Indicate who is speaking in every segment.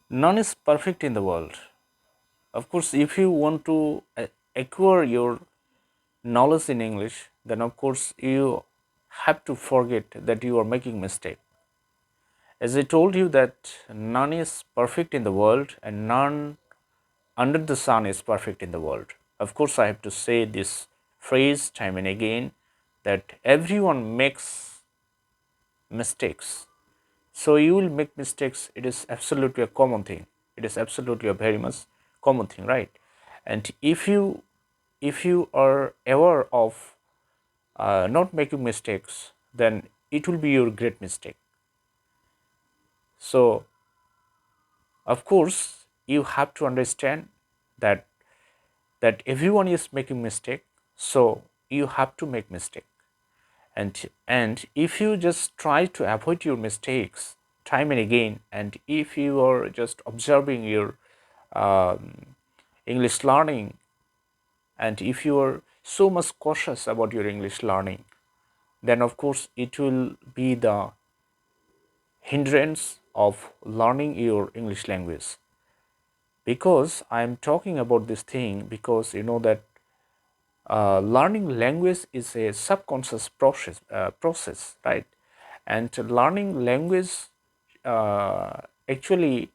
Speaker 1: None is perfect in the world. Of course, if you want to acquire your knowledge in English, then of course you have to forget that you are making mistake. As I told you that none is perfect in the world and none under the sun is perfect in the world. Of course, I have to say this phrase time and again that everyone makes mistakes. So you will make mistakes. It is absolutely a common thing. It is absolutely a very much common thing, right? And if you are aware of not making mistakes, then it will be your great mistake. So of course you have to understand that everyone is making mistake, so you have to make mistake. And if you just try to avoid your mistakes time and again, and if you are just observing your um, English learning, and if you are so much cautious about your English learning, then of course it will be the hindrance of learning your English language. Because I'm talking about this thing because you know that learning language is a subconscious process, right? And learning language actually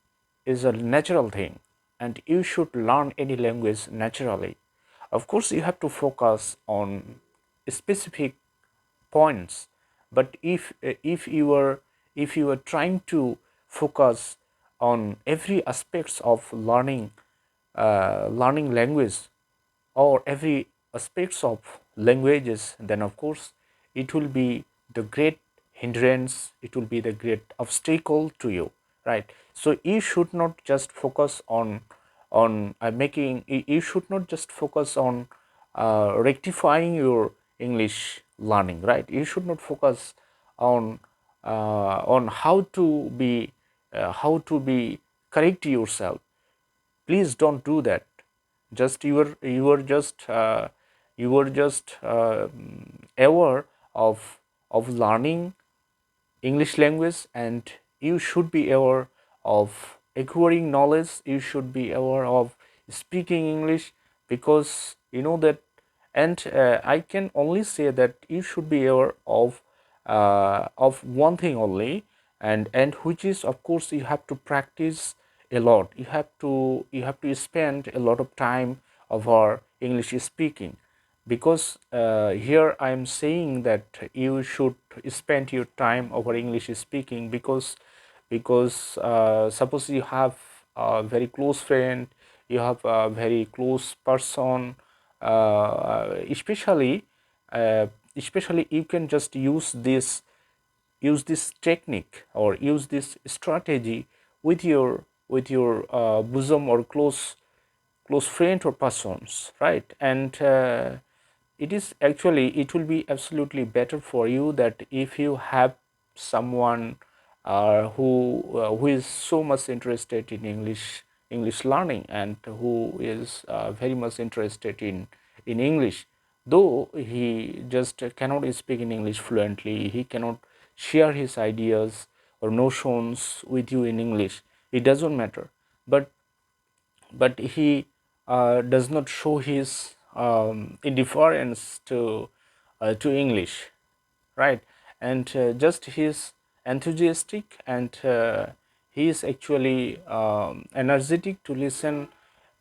Speaker 1: is a natural thing, and you should learn any language naturally. Of course, you have to focus on specific points, but if you are trying to focus on every aspects of learning language or every aspects of languages, then of course it will be the great hindrance, it will be the great obstacle to you, right? So you should not just focus on making you should not just focus on rectifying your English learning, right? You should not focus on how to be correct yourself. Please don't do that. Just you were just aware of learning English language, and you should be aware of acquiring knowledge. You should be aware of speaking English, because you know that. And I can only say that you should be aware of one thing only, and which is, of course, you have to practice a lot. You have to spend a lot of time of our English speaking, because here I am saying that you should spend your time over English speaking, because suppose you have a very close friend, you have a very close person, especially especially you can just use this technique or use this strategy with your bosom or close friend or persons, right? And it will be absolutely better for you that if you have someone who is so much interested in English learning, and who is very much interested in English, though he just cannot speak in English fluently, he cannot share his ideas or notions with you in English. It doesn't matter, but he does not show his indifference to English, right? And just he is enthusiastic, and he is actually energetic to listen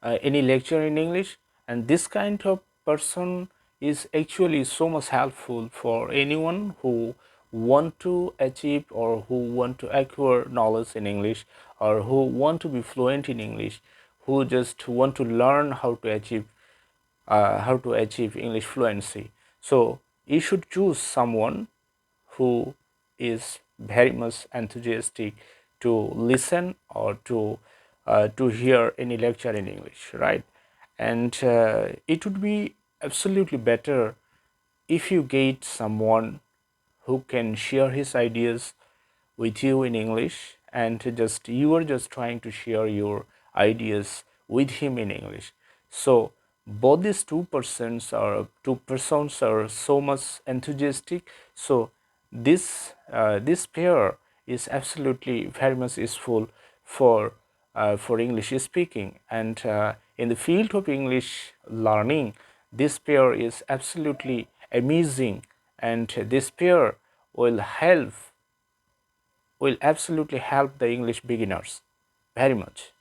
Speaker 1: any lecture in English, and this kind of person is actually so much helpful for anyone who want to achieve or who want to acquire knowledge in English, or who want to be fluent in English, who just want to learn how to achieve English fluency. So you should choose someone who is very much enthusiastic to listen or to hear any lecture in English, right? And it would be absolutely better if you get someone who can share his ideas with you in English, and just you are just trying to share your ideas with him in English. So both these two persons are so much enthusiastic. So this pair is absolutely very much useful for for English speaking. And in the field of English learning, this pair is absolutely amazing, and this pair will help will absolutely help the English beginners very much.